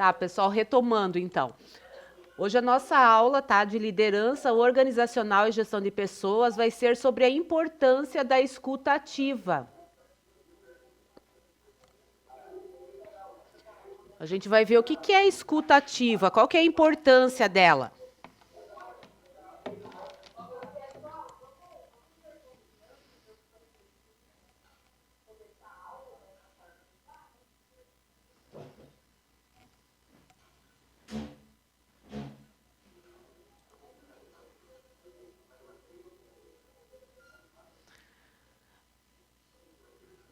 Tá, pessoal, retomando então. Hoje a nossa aula, tá, de liderança organizacional e gestão de pessoas vai ser sobre a importância da escuta ativa. A gente vai ver o que é a escuta ativa, qual que é a importância dela.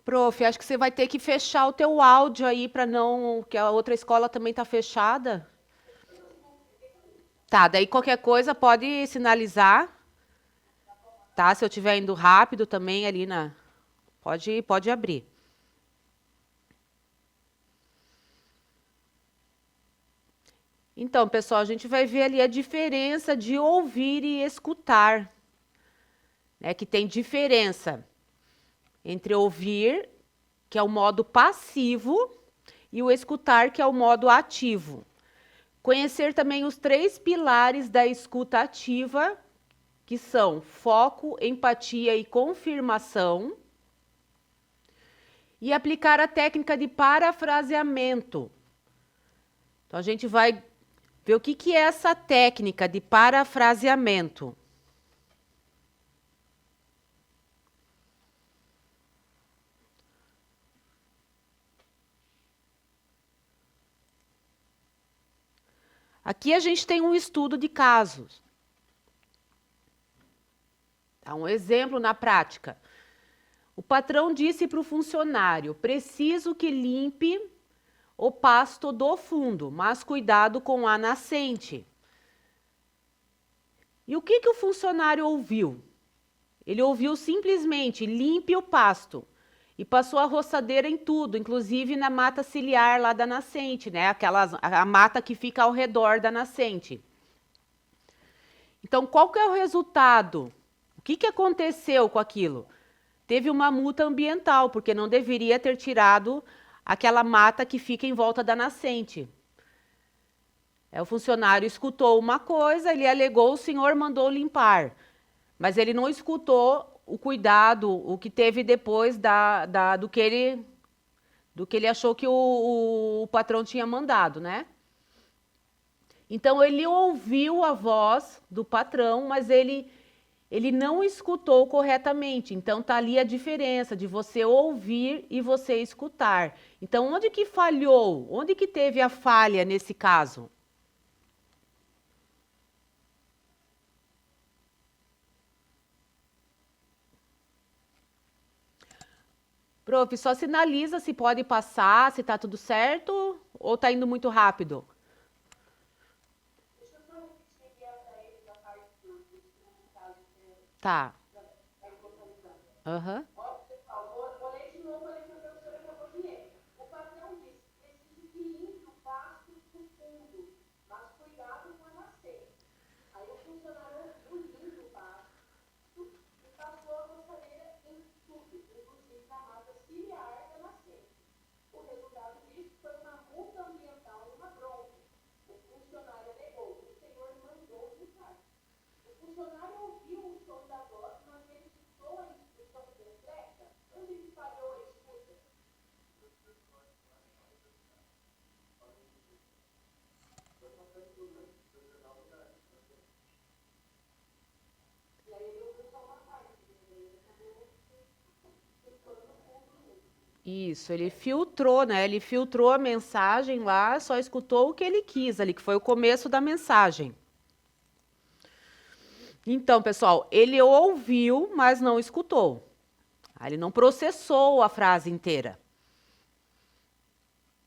Prof, acho que você vai ter que fechar o teu áudio aí para não, que a outra escola também está fechada. Tá, daí qualquer coisa pode sinalizar, tá? Se eu estiver indo rápido também ali na, pode abrir. Então, pessoal, a gente vai ver ali a diferença de ouvir e escutar, né? Que tem diferença entre ouvir, que é o modo passivo, e o escutar, que é o modo ativo. Conhecer também os 3 pilares da escuta ativa, que são foco, empatia e confirmação. E aplicar a técnica de parafraseamento. Então, a gente vai ver o que é essa técnica de parafraseamento. Aqui a gente tem um estudo de casos. Tá, um exemplo na prática. O patrão disse para o funcionário: preciso que limpe o pasto do fundo, mas cuidado com a nascente. E o que o funcionário ouviu? Ele ouviu simplesmente: limpe o pasto. E passou a roçadeira em tudo, inclusive na mata ciliar lá da nascente, né? A mata que fica ao redor da nascente. Então, qual que é o resultado? O que aconteceu com aquilo? Teve uma multa ambiental, porque não deveria ter tirado aquela mata que fica em volta da nascente. O funcionário escutou uma coisa, ele alegou, o senhor mandou limpar. Mas ele não escutou o cuidado, o que teve depois do que ele achou que o patrão tinha mandado, né? Então, ele ouviu a voz do patrão, mas ele não escutou corretamente. Então, tá ali a diferença de você ouvir e você escutar. Então, onde que falhou? Onde que teve a falha nesse caso? Prof, só sinaliza se pode passar, se tá tudo certo ou tá indo muito rápido. Tá. Aham. Isso, ele filtrou, né? Ele filtrou a mensagem lá, só escutou o que ele quis ali, que foi o começo da mensagem. Então, pessoal, ele ouviu, mas não escutou. Ele não processou a frase inteira.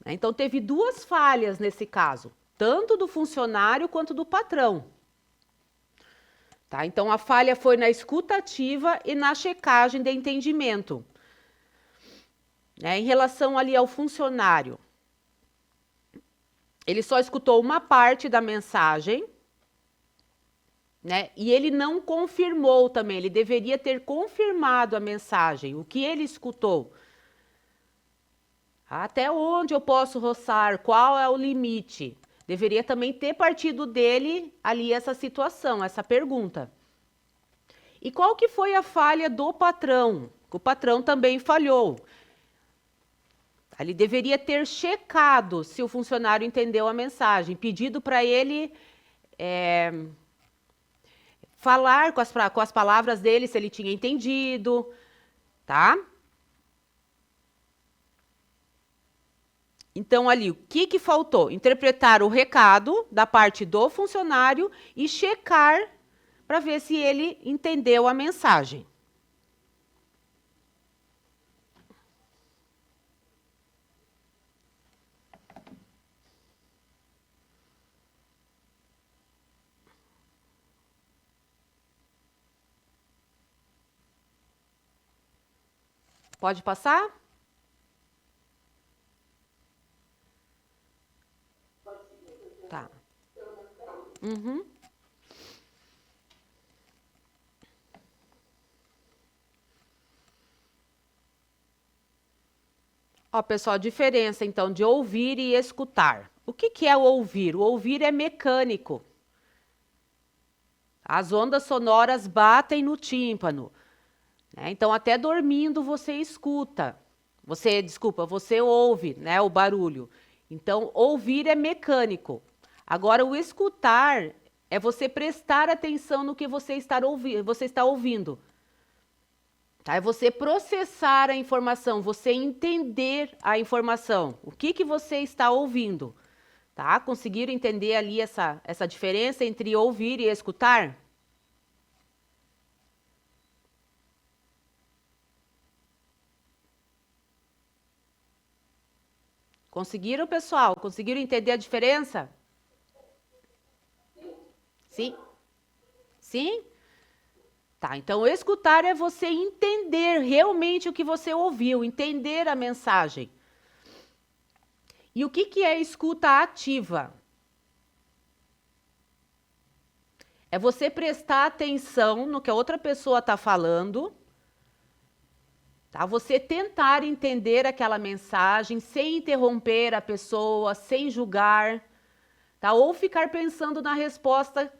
Então, teve 2 falhas nesse caso, tanto do funcionário quanto do patrão. Tá? Então, a falha foi na escuta ativa e na checagem de entendimento. Em relação ali ao funcionário, ele só escutou uma parte da mensagem, né? E ele não confirmou também, ele deveria ter confirmado a mensagem, o que ele escutou. Até onde eu posso roçar? Qual é o limite? Deveria também ter partido dele ali essa situação, essa pergunta. E qual que foi a falha do patrão? O patrão também falhou. Ele deveria ter checado se o funcionário entendeu a mensagem, pedido para ele falar com as palavras dele se ele tinha entendido, tá? Então, ali, o que faltou? Interpretar o recado da parte do funcionário e checar para ver se ele entendeu a mensagem. Pode passar? Tá. Uhum. Ó, pessoal, a diferença, então, de ouvir e escutar. O que é o ouvir? O ouvir é mecânico. As ondas sonoras batem no tímpano, né? Então, até dormindo você escuta. Você ouve, né, o barulho. Então, ouvir é mecânico. Agora, o escutar é você prestar atenção no que você está ouvindo. Tá? É você processar a informação, você entender a informação. O que você está ouvindo? Tá? Conseguiram entender ali essa diferença entre ouvir e escutar? Conseguiram, pessoal? Conseguiram entender a diferença? Sim? Sim? Tá, então escutar é você entender realmente o que você ouviu, entender a mensagem. E o que é escuta ativa? É você prestar atenção no que a outra pessoa está falando, tá? Você tentar entender aquela mensagem sem interromper a pessoa, sem julgar, tá? Ou ficar pensando na resposta,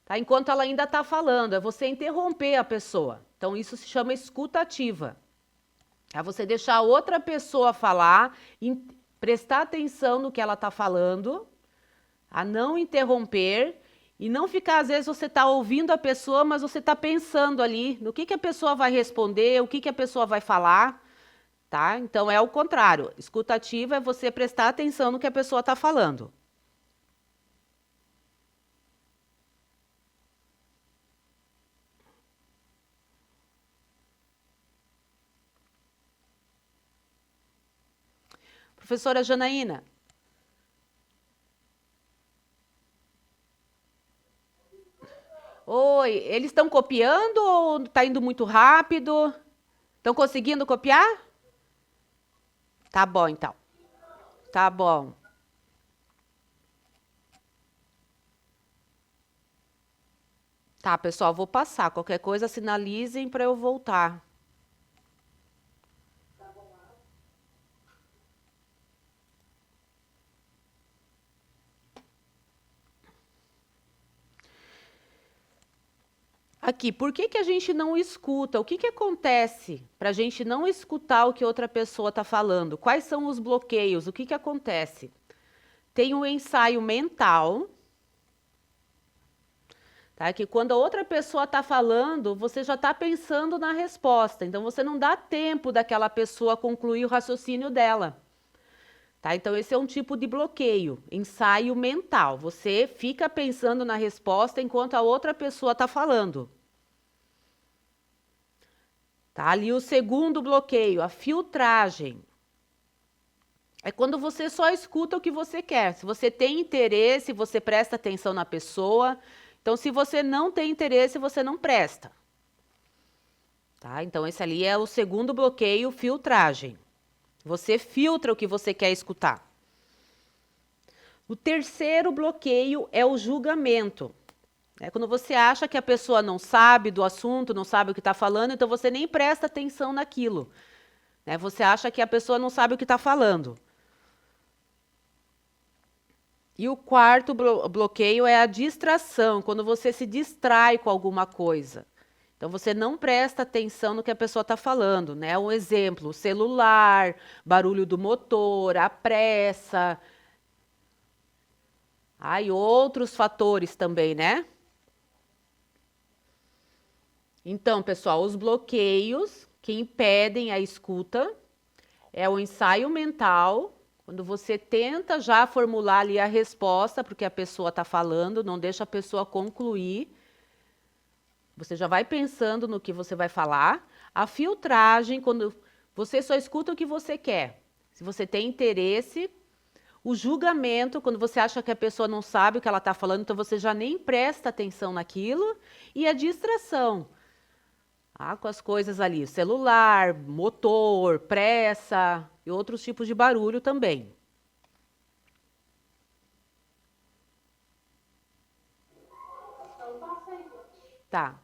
tá? Enquanto ela ainda está falando, é você interromper a pessoa. Então isso se chama escuta ativa. É você deixar a outra pessoa falar, prestar atenção no que ela está falando, a não interromper e não ficar, às vezes você está ouvindo a pessoa, mas você está pensando ali no que a pessoa vai responder, o que a pessoa vai falar, tá? Então é o contrário. Escuta ativa é você prestar atenção no que a pessoa está falando. Professora Janaína. Oi, eles estão copiando ou está indo muito rápido? Estão conseguindo copiar? Tá bom, então. Tá bom. Tá, pessoal, vou passar. Qualquer coisa, sinalizem para eu voltar. Aqui, por que a gente não escuta? O que acontece para a gente não escutar o que outra pessoa está falando? Quais são os bloqueios? O que acontece? Tem um ensaio mental, tá? Que quando a outra pessoa está falando, você já está pensando na resposta. Então, você não dá tempo daquela pessoa concluir o raciocínio dela. Tá? Então, esse é um tipo de bloqueio, ensaio mental. Você fica pensando na resposta enquanto a outra pessoa está falando. Tá? Ali o segundo bloqueio, a filtragem. É quando você só escuta o que você quer. Se você tem interesse, você presta atenção na pessoa. Então, se você não tem interesse, você não presta. Tá? Então, esse ali é o segundo bloqueio, filtragem. Você filtra o que você quer escutar. O terceiro bloqueio é o julgamento. É quando você acha que a pessoa não sabe do assunto, não sabe o que está falando, então você nem presta atenção naquilo. né? Você acha que a pessoa não sabe o que está falando. E o quarto bloqueio é a distração, quando você se distrai com alguma coisa. Então você não presta atenção no que a pessoa está falando, né? Um exemplo, o celular, barulho do motor, a pressa. E outros fatores também, né? Então, pessoal, os bloqueios que impedem a escuta é o ensaio mental, quando você tenta já formular ali a resposta para o que a pessoa está falando, não deixa a pessoa concluir. Você já vai pensando no que você vai falar. A filtragem, quando você só escuta o que você quer. Se você tem interesse. O julgamento, quando você acha que a pessoa não sabe o que ela está falando, então você já nem presta atenção naquilo. E a distração. Com as coisas ali, celular, motor, pressa e outros tipos de barulho também. Tá.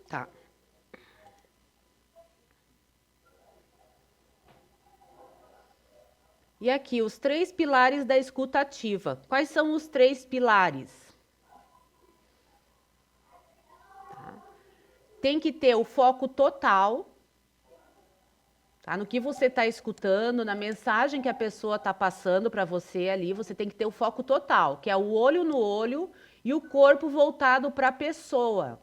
Tá. E aqui, os 3 pilares da escuta ativa. Quais são os 3 pilares? Tem que ter o foco total, tá? No que você está escutando, na mensagem que a pessoa está passando para você ali, você tem que ter o foco total, que é o olho no olho e o corpo voltado para a pessoa.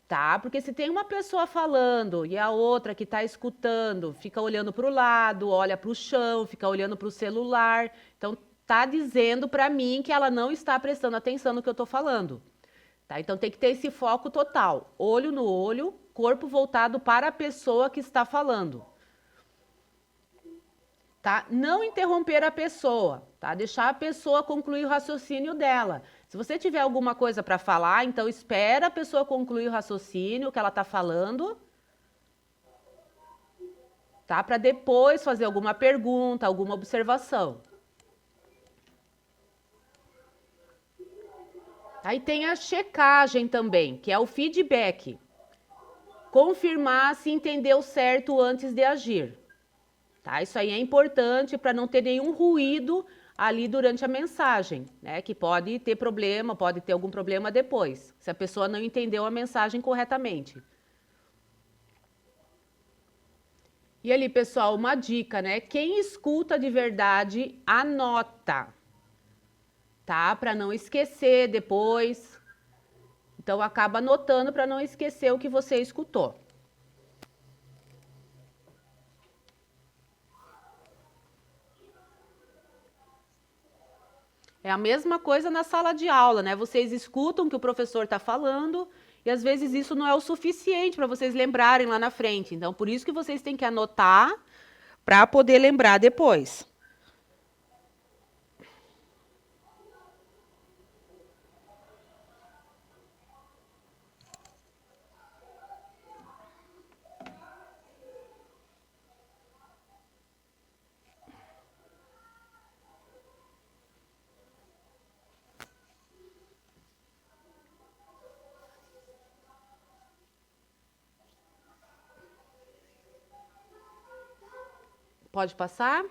Tá? Porque se tem uma pessoa falando e a outra que está escutando fica olhando para o lado, olha para o chão, fica olhando para o celular, então tá dizendo para mim que ela não está prestando atenção no que eu estou falando. Tá? Então tem que ter esse foco total, olho no olho, corpo voltado para a pessoa que está falando. Tá? Não interromper a pessoa, tá? Deixar a pessoa concluir o raciocínio dela. Se você tiver alguma coisa para falar, então espera a pessoa concluir o raciocínio que ela está falando, tá? Para depois fazer alguma pergunta, alguma observação. Aí tem a checagem também, que é o feedback. Confirmar se entendeu certo antes de agir. Tá? Isso aí é importante para não ter nenhum ruído ali durante a mensagem, né? Que pode ter problema, pode ter algum problema depois, se a pessoa não entendeu a mensagem corretamente. E ali, pessoal, uma dica, né? Quem escuta de verdade, anota, tá? Para não esquecer depois. Então, acaba anotando para não esquecer o que você escutou. É a mesma coisa na sala de aula, né? Vocês escutam o que o professor está falando e às vezes isso não é o suficiente para vocês lembrarem lá na frente. Então, por isso que vocês têm que anotar para poder lembrar depois. Pode passar?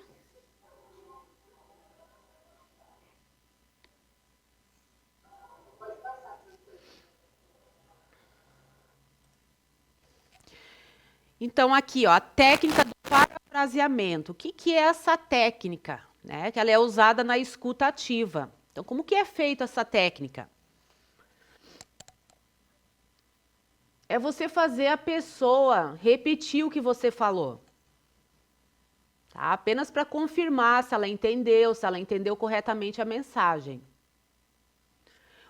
Então, aqui, ó, a técnica do parafraseamento. O que que é essa técnica? Né? Que ela é usada na escuta ativa. Então, como que é feita essa técnica? É você fazer a pessoa repetir o que você falou. Tá? Apenas para confirmar se ela entendeu corretamente a mensagem.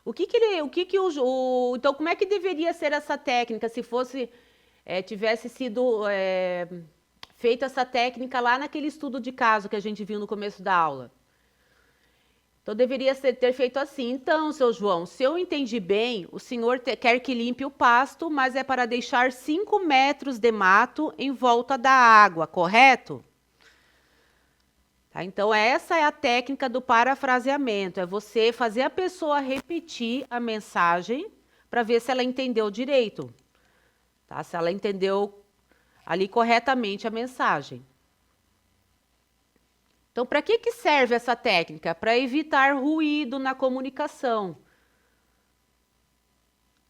Então, como é que deveria ser essa técnica se fosse, tivesse sido feita essa técnica lá naquele estudo de caso que a gente viu no começo da aula? Então, deveria ter feito assim. Então, seu João, se eu entendi bem, o senhor quer que limpe o pasto, mas é para deixar 5 metros de mato em volta da água, correto? Tá, então, essa é a técnica do parafraseamento. É você fazer a pessoa repetir a mensagem para ver se ela entendeu direito. Tá? Se ela entendeu ali corretamente a mensagem. Então, para que serve essa técnica? Para evitar ruído na comunicação.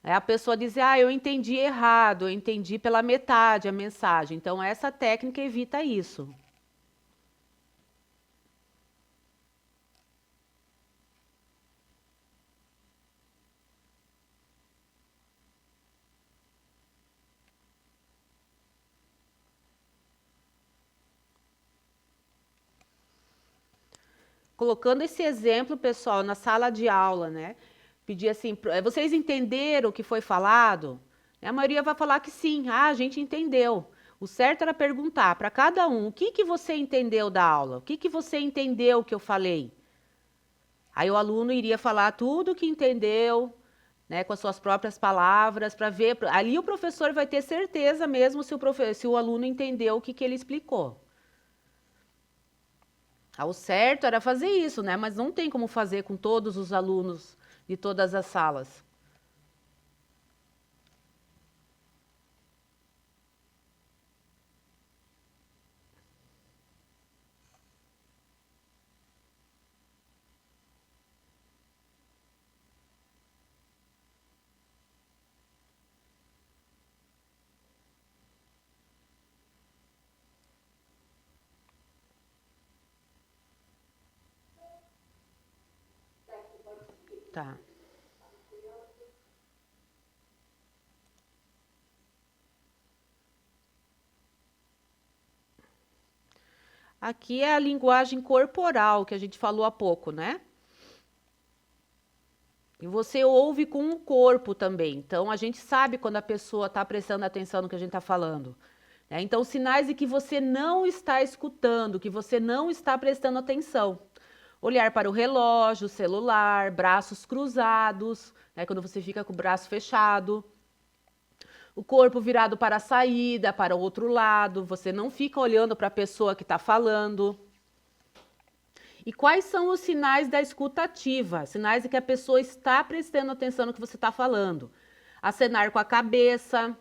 A pessoa dizer, eu entendi errado, eu entendi pela metade a mensagem. Então, essa técnica evita isso. Colocando esse exemplo, pessoal, na sala de aula, né? Pedir assim, vocês entenderam o que foi falado? A maioria vai falar que sim, a gente entendeu. O certo era perguntar para cada um, o que você entendeu da aula? O que você entendeu que eu falei? Aí o aluno iria falar tudo o que entendeu, né, com as suas próprias palavras, para ver. Ali o professor vai ter certeza mesmo se o aluno entendeu o que ele explicou. O certo era fazer isso, né? Mas não tem como fazer com todos os alunos de todas as salas. Tá. Aqui é a linguagem corporal que a gente falou há pouco, né? E você ouve com o corpo também. Então, a gente sabe quando a pessoa está prestando atenção no que a gente está falando. Né? Então, sinais de que você não está escutando, que você não está prestando atenção. Olhar para o relógio, celular, braços cruzados, né? Quando você fica com o braço fechado. O corpo virado para a saída, para o outro lado. Você não fica olhando para a pessoa que está falando. E quais são os sinais da escuta ativa? Sinais de que a pessoa está prestando atenção no que você está falando. Acenar com a cabeça,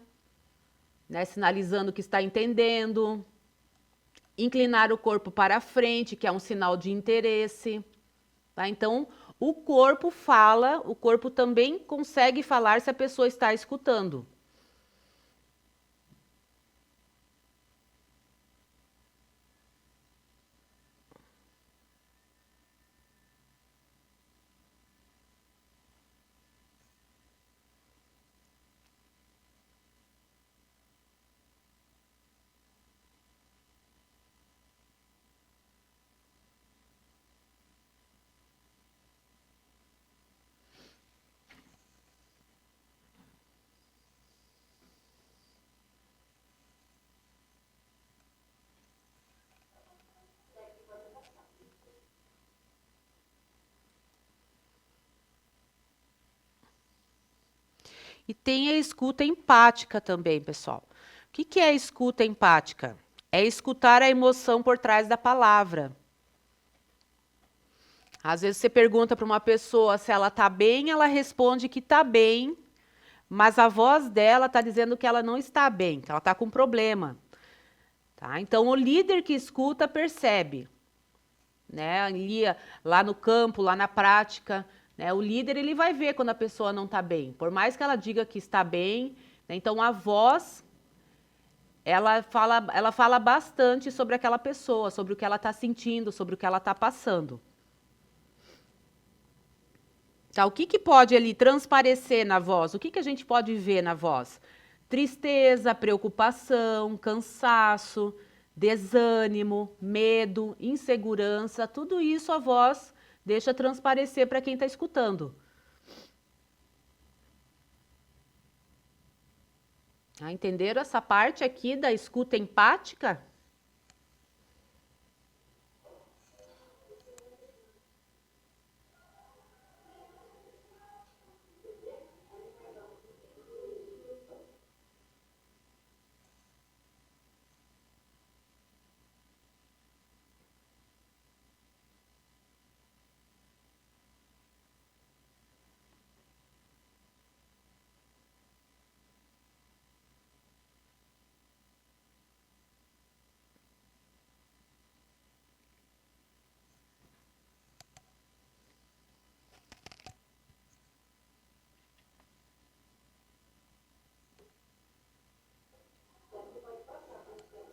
né, sinalizando que está entendendo. Inclinar o corpo para frente, que é um sinal de interesse. Tá? Então, o corpo fala, o corpo também consegue falar se a pessoa está escutando. E tem a escuta empática também, pessoal. O que é a escuta empática? É escutar a emoção por trás da palavra. Às vezes você pergunta para uma pessoa se ela está bem, ela responde que está bem, mas a voz dela está dizendo que ela não está bem, que ela está com problema. tá? Então, o líder que escuta percebe, né? Ali, lá no campo, lá na prática, né? O líder, ele vai ver quando a pessoa não está bem. Por mais que ela diga que está bem, né? Então, a voz, ela fala bastante sobre aquela pessoa, sobre o que ela está sentindo, sobre o que ela está passando. Tá, o que que pode ali transparecer na voz? O que que a gente pode ver na voz? Tristeza, preocupação, cansaço, desânimo, medo, insegurança, tudo isso a voz deixa transparecer para quem está escutando. Ah, entenderam essa parte aqui da escuta empática?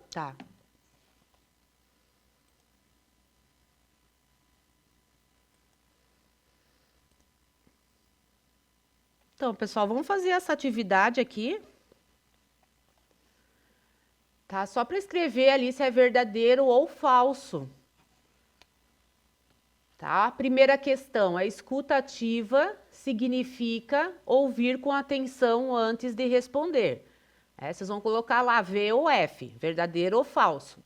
Tá. Então, pessoal, vamos fazer essa atividade aqui, tá? Só para escrever ali se é verdadeiro ou falso. Tá? Primeira questão, a escuta ativa significa ouvir com atenção antes de responder. Vocês vão colocar lá V ou F, verdadeiro ou falso.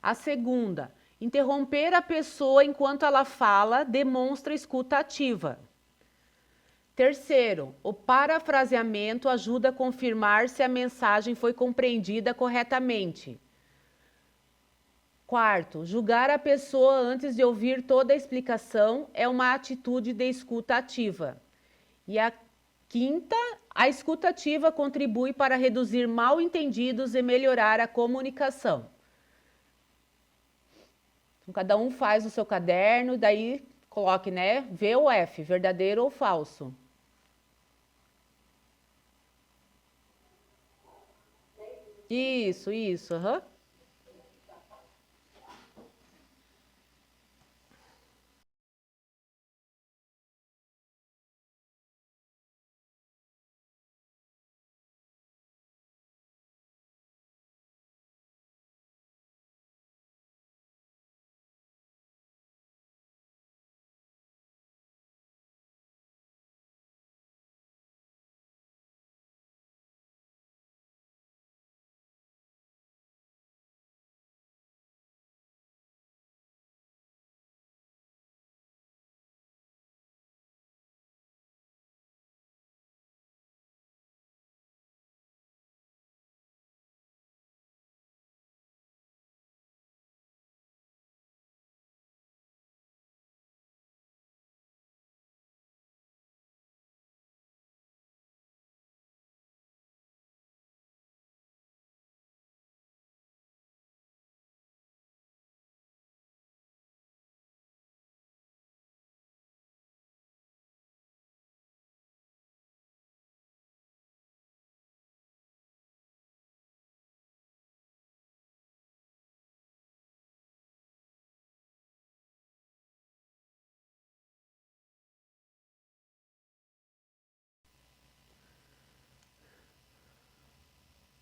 A segunda, interromper a pessoa enquanto ela fala demonstra escuta ativa. Terceiro, o parafraseamento ajuda a confirmar se a mensagem foi compreendida corretamente. Quarto, julgar a pessoa antes de ouvir toda a explicação é uma atitude de escuta ativa. E a quinta, a escuta ativa contribui para reduzir mal-entendidos e melhorar a comunicação. Então, cada um faz o seu caderno, daí coloque, né, V ou F, verdadeiro ou falso. Isso, aham.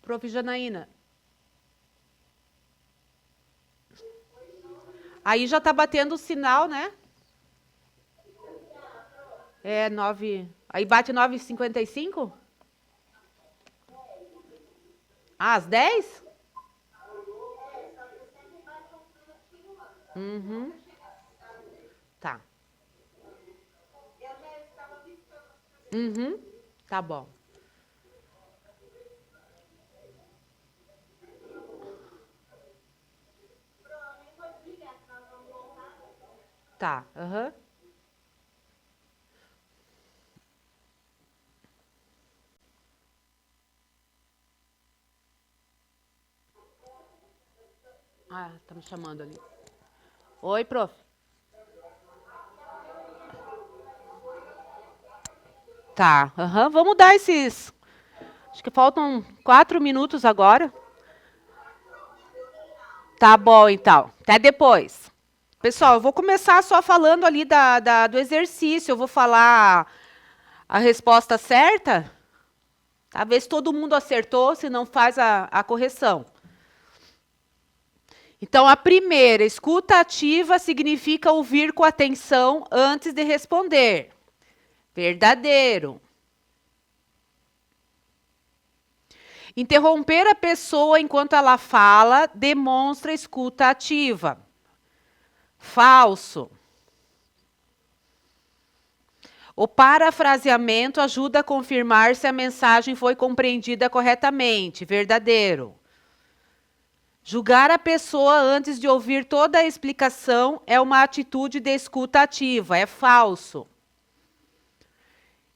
Prof. Janaína. Aí já tá batendo o sinal, né? É 9. Aí bate 9h55? Ah, às 10? Uhum. Tá. Uhum. Tá bom. Tá. Aham. Ah, tá me chamando ali. Oi, prof. Tá, vamos dar esses... Acho que faltam 4 minutos agora. Tá bom, então. Até depois. Pessoal, eu vou começar só falando ali do exercício. Eu vou falar a resposta certa. Tá? Ver se todo mundo acertou, se não faz a correção. Então, a primeira, escuta ativa significa ouvir com atenção antes de responder. Verdadeiro. Interromper a pessoa enquanto ela fala demonstra escuta ativa. Falso. O parafraseamento ajuda a confirmar se a mensagem foi compreendida corretamente. Verdadeiro. Julgar a pessoa antes de ouvir toda a explicação é uma atitude de escuta ativa. É falso.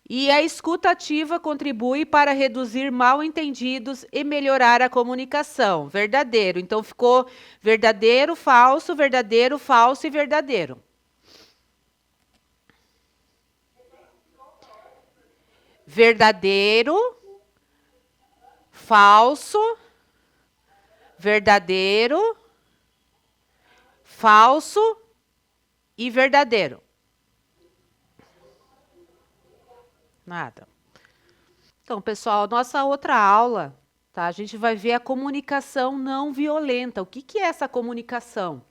E a escuta ativa contribui para reduzir mal-entendidos e melhorar a comunicação. Verdadeiro. Então, ficou verdadeiro, falso e verdadeiro. Verdadeiro, falso, verdadeiro, falso e verdadeiro. Nada. Então, pessoal, nossa outra aula, tá? A gente vai ver a comunicação não violenta. O que é essa comunicação?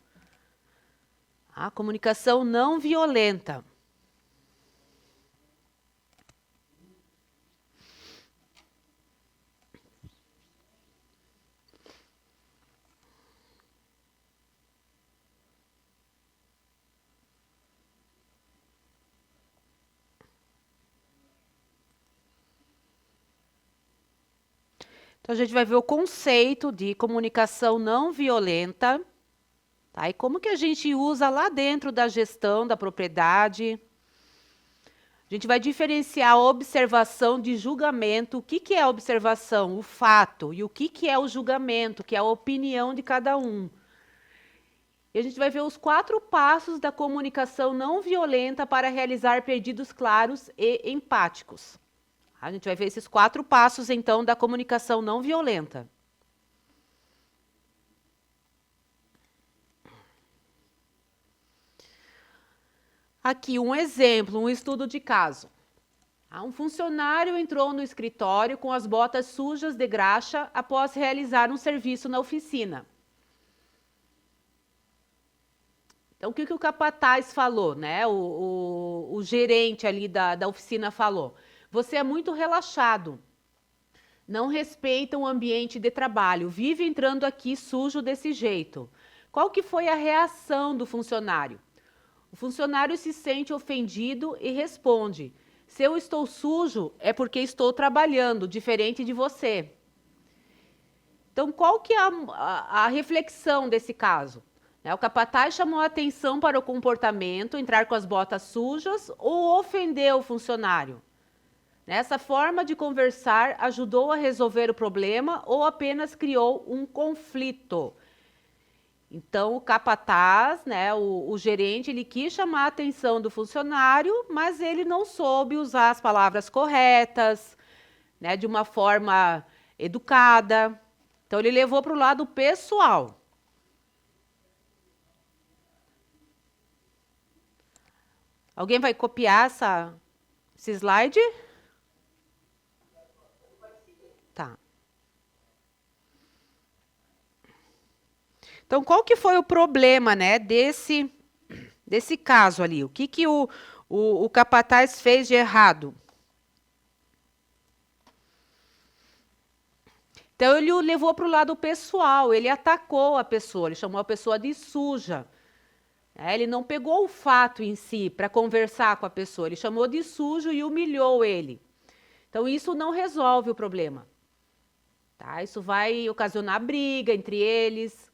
A comunicação não violenta. Então, a gente vai ver o conceito de comunicação não violenta, tá? E como que a gente usa lá dentro da gestão da propriedade. A gente vai diferenciar a observação de julgamento. O que é a observação? O fato. E o que é o julgamento, que é a opinião de cada um. E a gente vai ver os 4 passos da comunicação não violenta para realizar pedidos claros e empáticos. A gente vai ver esses 4 passos, então, da comunicação não violenta. Aqui um exemplo, um estudo de caso. Um funcionário entrou no escritório com as botas sujas de graxa após realizar um serviço na oficina. Então, o que o capataz falou, né? O gerente ali da oficina falou. Você é muito relaxado. Não respeita o ambiente de trabalho. Vive entrando aqui sujo desse jeito. Qual que foi a reação do funcionário? O funcionário se sente ofendido e responde: se eu estou sujo, é porque estou trabalhando, diferente de você. Então, qual que é a reflexão desse caso? O capataz chamou a atenção para o comportamento, entrar com as botas sujas, ou ofendeu o funcionário? Essa forma de conversar ajudou a resolver o problema ou apenas criou um conflito? Então, o capataz, né, o gerente, ele quis chamar a atenção do funcionário, mas ele não soube usar as palavras corretas, né, de uma forma educada. Então, ele levou para o lado pessoal. Alguém vai copiar esse slide? Tá. Então, qual que foi o problema, né, desse caso ali? O que o capataz fez de errado? Então, ele o levou para o lado pessoal, ele atacou a pessoa, ele chamou a pessoa de suja. Ele não pegou o fato em si para conversar com a pessoa, ele chamou de sujo e humilhou ele. Então, isso não resolve o problema. Tá? Isso vai ocasionar briga entre eles.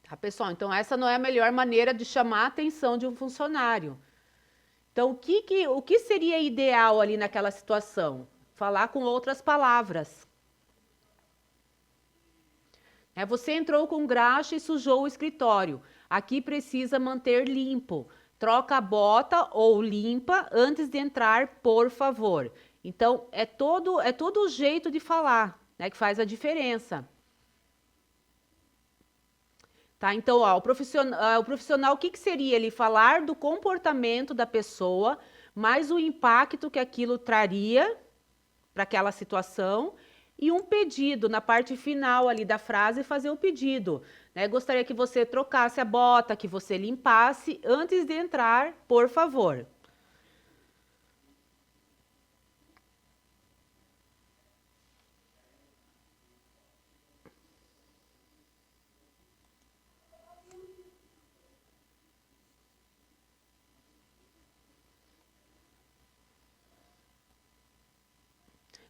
Tá, pessoal? Então, essa não é a melhor maneira de chamar a atenção de um funcionário. Então, o que seria ideal ali naquela situação? Falar com outras palavras. Você entrou com graxa e sujou o escritório. Aqui precisa manter limpo. Troca a bota ou limpa antes de entrar, por favor. Então, é todo o jeito de falar, né, que faz a diferença. Tá? Então, ó, o profissional, o que seria? Ele falar do comportamento da pessoa, mais o impacto que aquilo traria para aquela situação e um pedido na parte final ali da frase, fazer o pedido. Né? Gostaria que você trocasse a bota, que você limpasse antes de entrar, por favor.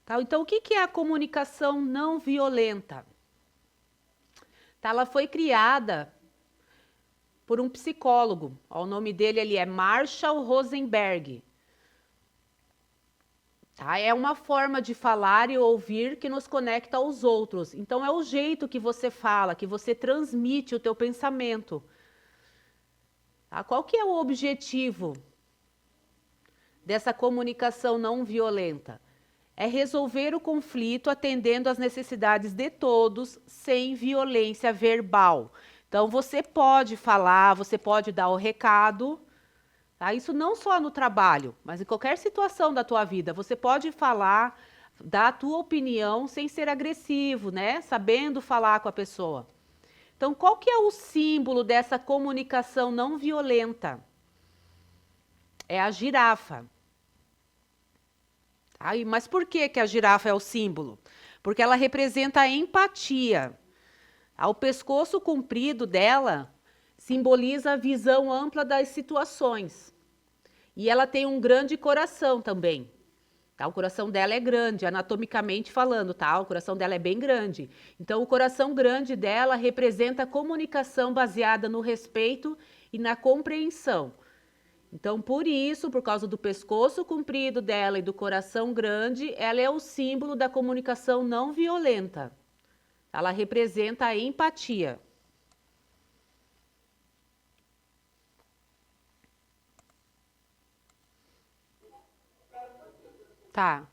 Tá? Então, o que é a comunicação não violenta? Tá? Ela foi criada por um psicólogo. Ó, o nome dele ali é Marshall Rosenberg. Tá? É uma forma de falar e ouvir que nos conecta aos outros. Então, é o jeito que você fala, que você transmite o teu pensamento. Tá? Qual que é o objetivo dessa comunicação não violenta? É resolver o conflito atendendo às necessidades de todos, sem violência verbal. Então, você pode falar, você pode dar o recado, tá? Isso não só no trabalho, mas em qualquer situação da tua vida. Você pode falar, dar a tua opinião sem ser agressivo, né? Sabendo falar com a pessoa. Então, qual que é o símbolo dessa comunicação não violenta? É a girafa. Mas por que a girafa é o símbolo? Porque ela representa a empatia. O pescoço comprido dela simboliza a visão ampla das situações. E ela tem um grande coração também. Tá? O coração dela é grande, anatomicamente falando, tá? O coração dela é bem grande. Então, o coração grande dela representa a comunicação baseada no respeito e na compreensão. Então, por isso, por causa do pescoço comprido dela e do coração grande, ela é o símbolo da comunicação não violenta. Ela representa a empatia. Tá.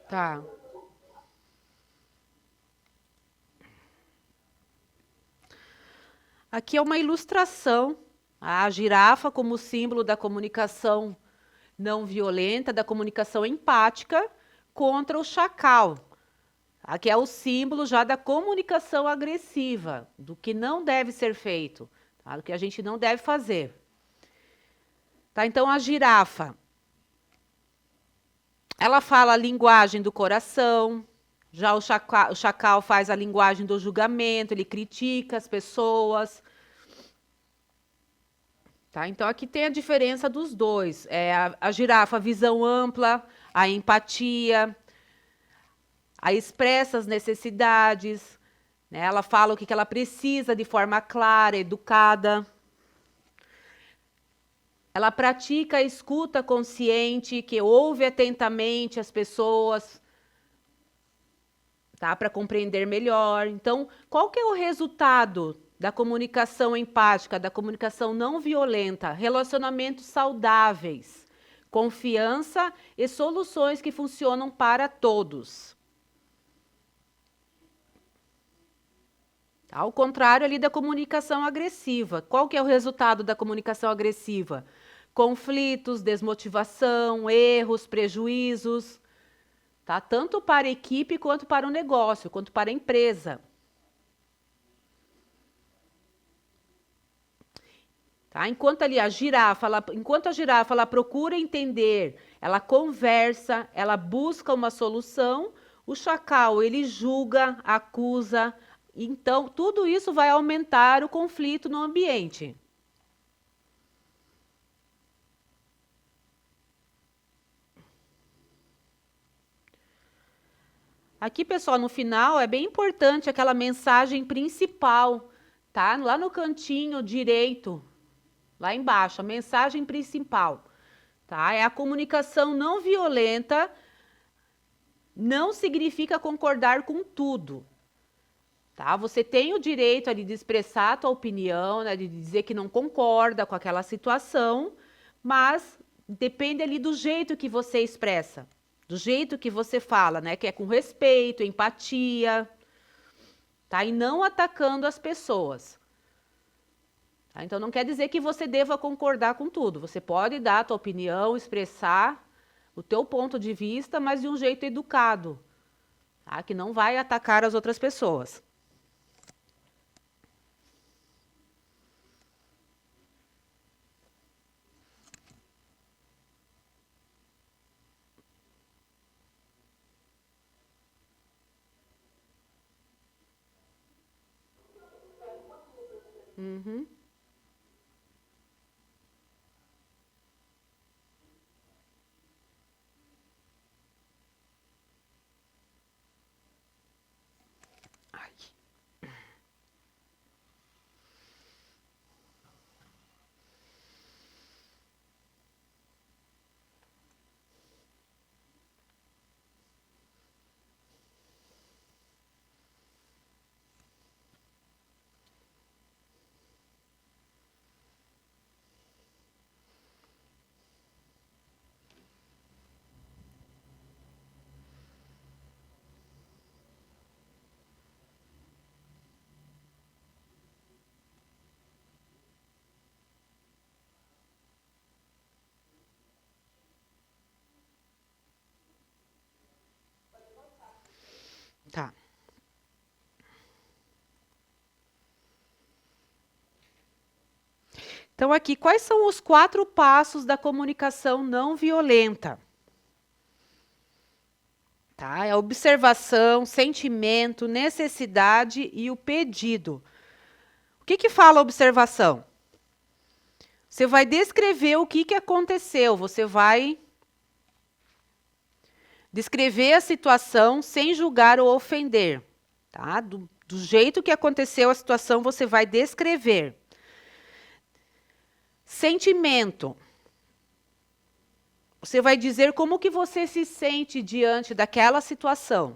Tá. Aqui é uma ilustração. A girafa como símbolo da comunicação não violenta, da comunicação empática, contra o chacal. Aqui é o símbolo já da comunicação agressiva, do que não deve ser feito, tá? Do que a gente não deve fazer. Tá? Então, a girafa, ela fala a linguagem do coração, já o chacal faz a linguagem do julgamento, ele critica as pessoas. Tá? Então, aqui tem a diferença dos dois. A girafa, a visão ampla, a empatia, a expressa as necessidades, né? Ela fala o que ela precisa de forma clara, educada. ela pratica a escuta consciente, que ouve atentamente as pessoas, tá? Para compreender melhor. Então, qual que é o resultado da comunicação empática, da comunicação não violenta? Relacionamentos saudáveis, confiança e soluções que funcionam para todos. Ao contrário ali da comunicação agressiva. Qual que é o resultado da comunicação agressiva? Conflitos, desmotivação, erros, prejuízos, tá? Tanto para a equipe quanto para o negócio, quanto para a empresa. Tá? Enquanto a girafa ela procura entender, ela conversa, ela busca uma solução, o chacal ele julga, acusa. Então, tudo isso vai aumentar o conflito no ambiente. Aqui, pessoal, no final é bem importante aquela mensagem principal, tá? Lá no cantinho direito, lá embaixo, a mensagem principal, tá? É a comunicação não violenta, não significa concordar com tudo. Tá? Você tem o direito ali de expressar a tua opinião, né, de dizer que não concorda com aquela situação, mas depende ali do jeito que você expressa, do jeito que você fala, né, que é com respeito, empatia, tá? E não atacando as pessoas. Tá? Então não quer dizer que você deva concordar com tudo. Você pode dar a tua opinião, expressar o teu ponto de vista, mas de um jeito educado, tá? Que não vai atacar as outras pessoas. Uhum. Ai. Tá. Então, aqui, quais são os 4 passos da comunicação não violenta? Tá? É a observação, sentimento, necessidade e o pedido. O que que fala a observação? Você vai descrever o que aconteceu, você vai descrever a situação sem julgar ou ofender. Tá? Do jeito que aconteceu a situação, você vai descrever. Sentimento. Você vai dizer como que você se sente diante daquela situação.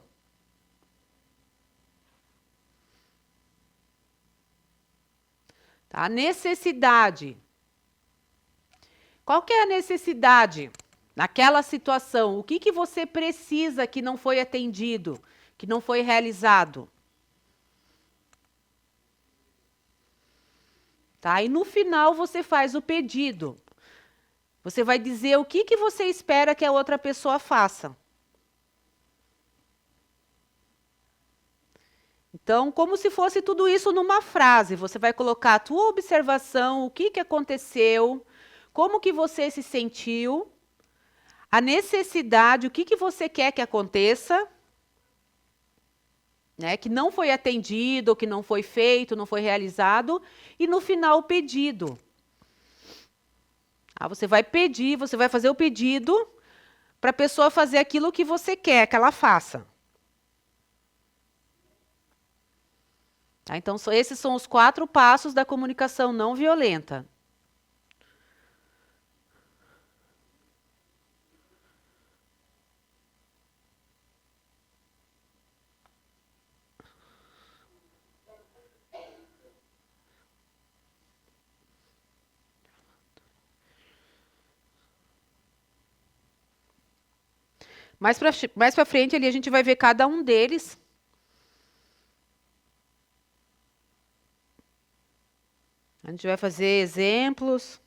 Tá? Necessidade. Qual que é a necessidade naquela situação? O que que você precisa que não foi atendido, que não foi realizado? Tá? E no final você faz o pedido. Você vai dizer o que que você espera que a outra pessoa faça. Então, como se fosse tudo isso numa frase, você vai colocar a tua observação, o que que aconteceu, como que você se sentiu, a necessidade, o que que você quer que aconteça, né, que não foi atendido, que não foi feito, não foi realizado, e no final o pedido. Você vai pedir, você vai fazer o pedido para a pessoa fazer aquilo que você quer que ela faça. Tá? Então, esses são os 4 passos da comunicação não violenta. Mais pra frente ali a gente vai ver cada um deles. A gente vai fazer exemplos.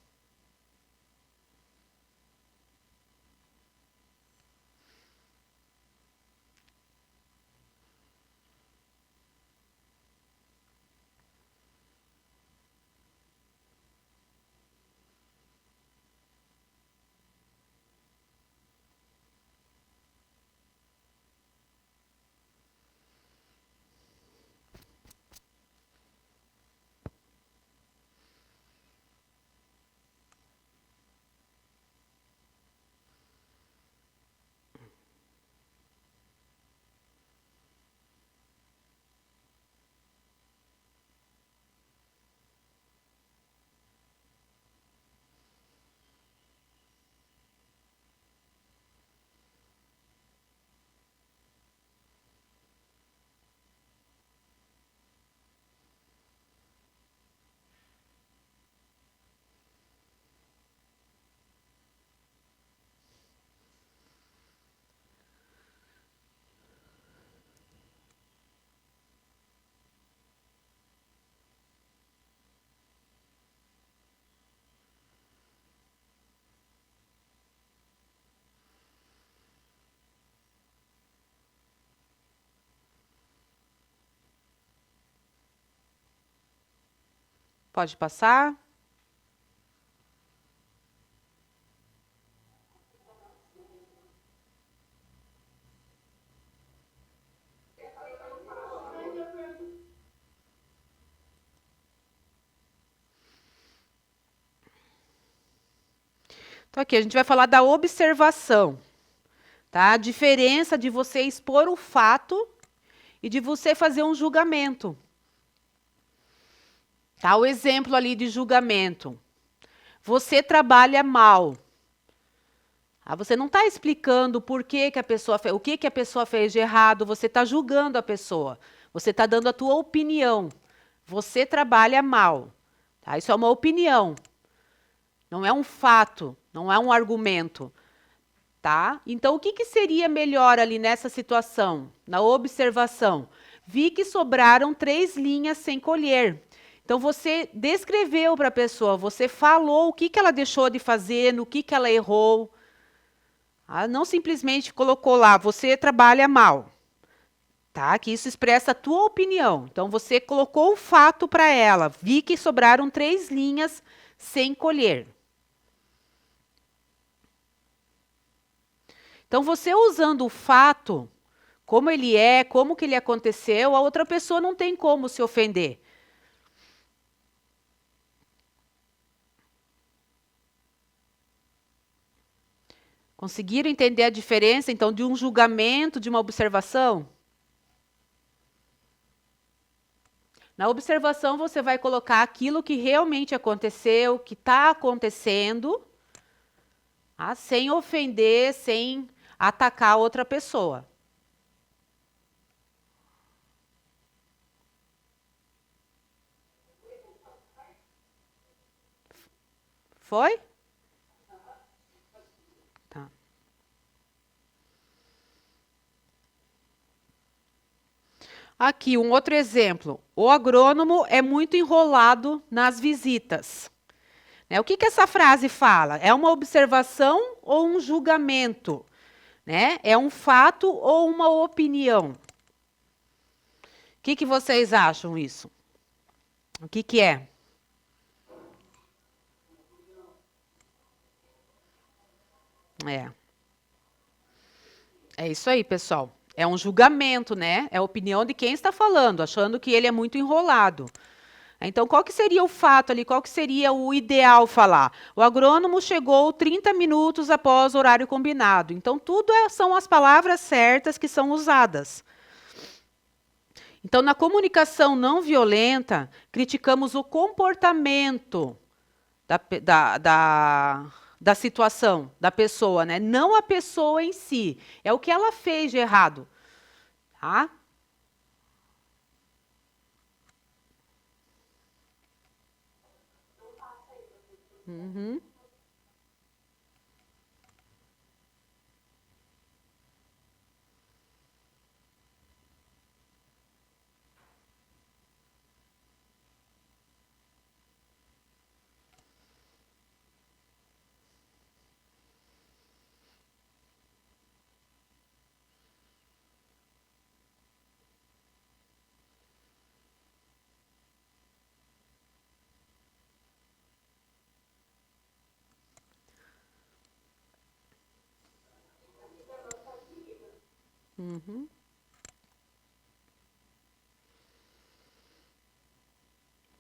Pode passar. Então, aqui a gente vai falar da observação, tá? A diferença de você expor o fato e de você fazer um julgamento. Tá? O exemplo ali de julgamento. Você trabalha mal. Você não está explicando por que, que a pessoa fez, o que, que a pessoa fez de errado, você está julgando a pessoa. Você está dando a tua opinião. Você trabalha mal. Tá? Isso é uma opinião. Não é um fato, não é um argumento. Tá? Então, o que, que seria melhor ali nessa situação, na observação? Vi que sobraram 3 linhas sem colher. Então, você descreveu para a pessoa, você falou o que, que ela deixou de fazer, no que ela errou. Não simplesmente colocou lá, você trabalha mal. Tá? Que isso expressa a tua opinião. Então, você colocou o fato para ela. Vi que sobraram 3 linhas sem colher. Então, você usando o fato, como ele é, como que ele aconteceu, a outra pessoa não tem como se ofender. Conseguiram entender a diferença, então, de um julgamento, de uma observação? Na observação, você vai colocar aquilo que realmente aconteceu, que está acontecendo, sem ofender, sem atacar a outra pessoa. Foi? Tá. Aqui, um outro exemplo. O agrônomo é muito enrolado nas visitas. Né? O que, que essa frase fala? É uma observação ou um julgamento? Né? É um fato ou uma opinião? O que, que vocês acham isso? O que, que é? É. É isso aí, pessoal. É um julgamento, né? É a opinião de quem está falando, achando que ele é muito enrolado. Então, qual que seria o fato ali? Qual que seria o ideal falar? O agrônomo chegou 30 minutos após o horário combinado. Então, tudo são as palavras certas que são usadas. Então, na comunicação não violenta, criticamos o comportamento da situação, da pessoa, né? Não a pessoa em si. É o que ela fez de errado. Tá? Uhum. Uhum.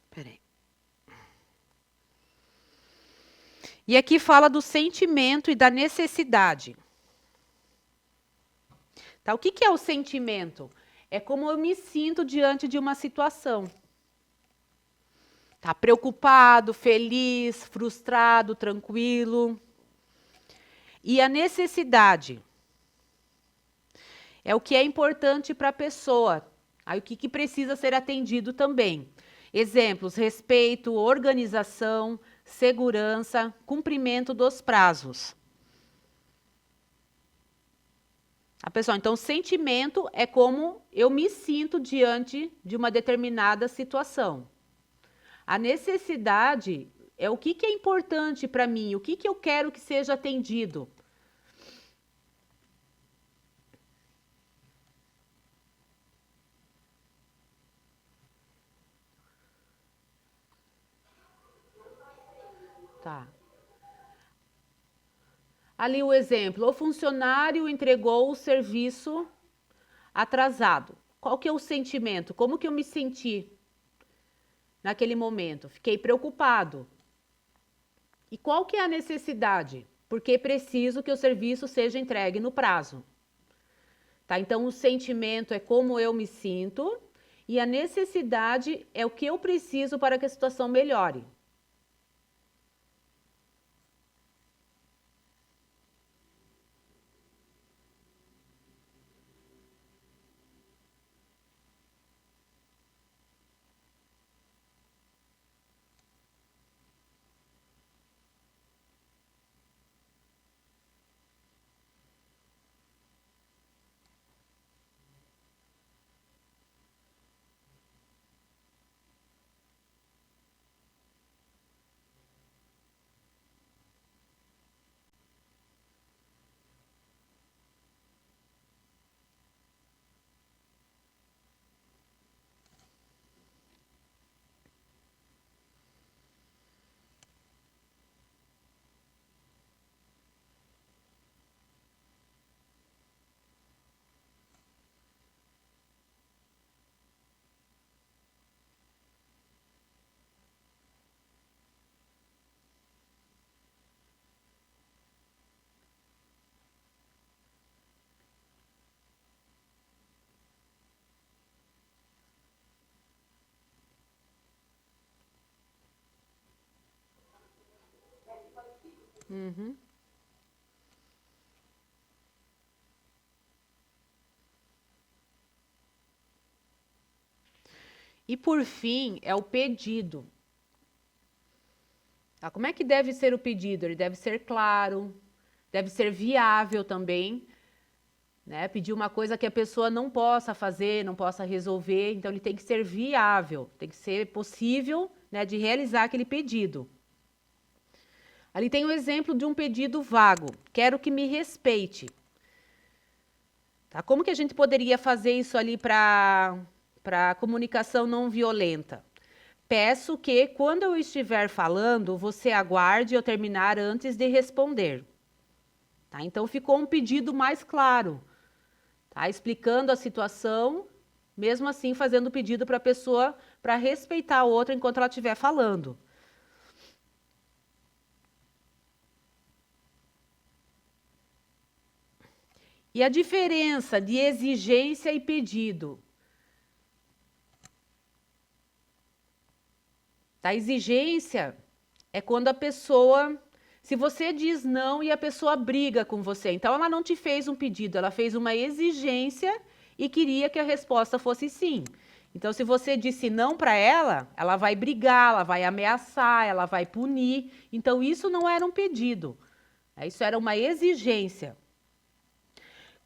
Peraí. E aqui fala do sentimento e da necessidade. Tá? O que que é o sentimento? É como eu me sinto diante de uma situação. Tá? Preocupado, feliz, frustrado, tranquilo. E a necessidade é o que é importante para a pessoa. Aí o que que precisa ser atendido também. Exemplos: respeito, organização, segurança, cumprimento dos prazos. A pessoa, então, sentimento é como eu me sinto diante de uma determinada situação. A necessidade é o que que é importante para mim, o que que eu quero que seja atendido. Tá. Ali o exemplo, o funcionário entregou o serviço atrasado. Qual que é o sentimento? Como que eu me senti naquele momento? Fiquei preocupado. E qual que é a necessidade? Porque preciso que o serviço seja entregue no prazo. Tá? Então, o sentimento é como eu me sinto e a necessidade é o que eu preciso para que a situação melhore. Uhum. E por fim, é o pedido. Tá? Como é que deve ser o pedido? Ele deve ser claro, deve ser viável também, né? Pedir uma coisa que a pessoa não possa fazer, não possa resolver, então ele tem que ser viável, tem que ser possível, né, de realizar aquele pedido. Ali tem o exemplo de um pedido vago. Quero que me respeite. Tá? Como que a gente poderia fazer isso ali para comunicação não violenta? Peço que, quando eu estiver falando, você aguarde eu terminar antes de responder. Tá? Então, ficou um pedido mais claro, tá? Explicando a situação, mesmo assim fazendo o pedido para a pessoa para respeitar a outra enquanto ela estiver falando. E a diferença de exigência e pedido? A exigência é quando a pessoa, se você diz não e a pessoa briga com você, então ela não te fez um pedido, ela fez uma exigência e queria que a resposta fosse sim. Então, se você disse não para ela, ela vai brigar, ela vai ameaçar, ela vai punir. Então, isso não era um pedido, isso era uma exigência.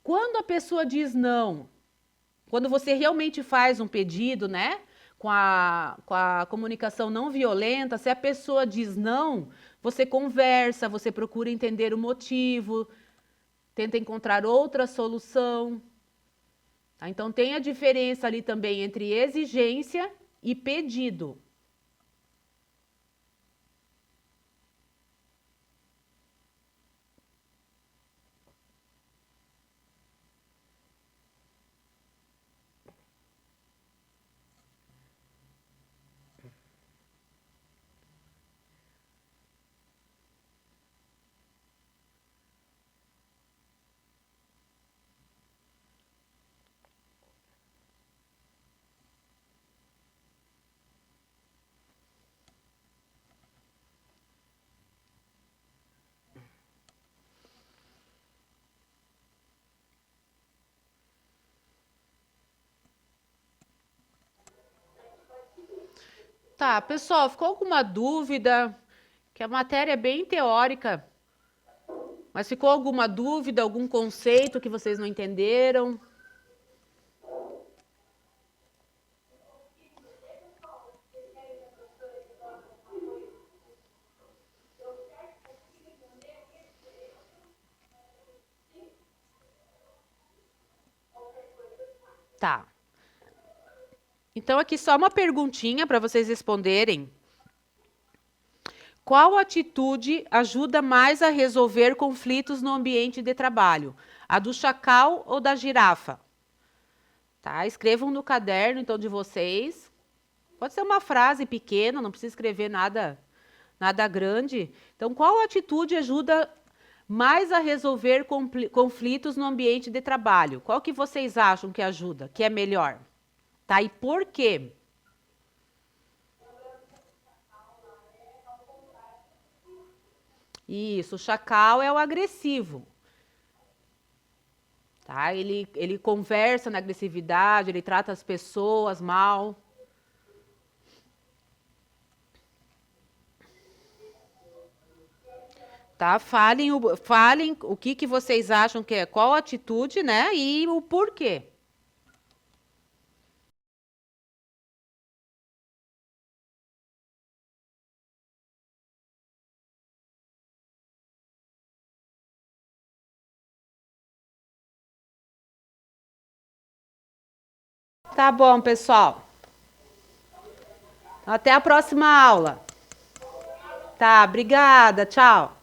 Quando a pessoa diz não, quando você realmente faz um pedido, né? Com a comunicação não violenta, se a pessoa diz não, você conversa, você procura entender o motivo, tenta encontrar outra solução. Tá? Então tem a diferença ali também entre exigência e pedido. Tá, pessoal, ficou alguma dúvida? Que a matéria é bem teórica, mas ficou alguma dúvida, algum conceito que vocês não entenderam? Tá. Então, aqui só uma perguntinha para vocês responderem. Qual atitude ajuda mais a resolver conflitos no ambiente de trabalho? A do chacal ou da girafa? Tá? Escrevam no caderno, então, de vocês. Pode ser uma frase pequena, não precisa escrever nada grande. Então, qual atitude ajuda mais a resolver conflitos no ambiente de trabalho? Qual que vocês acham que ajuda, que é melhor? Tá? E por quê? Isso, o chacal é o agressivo. Tá? Ele conversa na agressividade, ele trata as pessoas mal. Tá? Falem o que vocês acham que é, qual atitude, né? E o porquê. Tá bom, pessoal. Até a próxima aula. Tá, obrigada, tchau.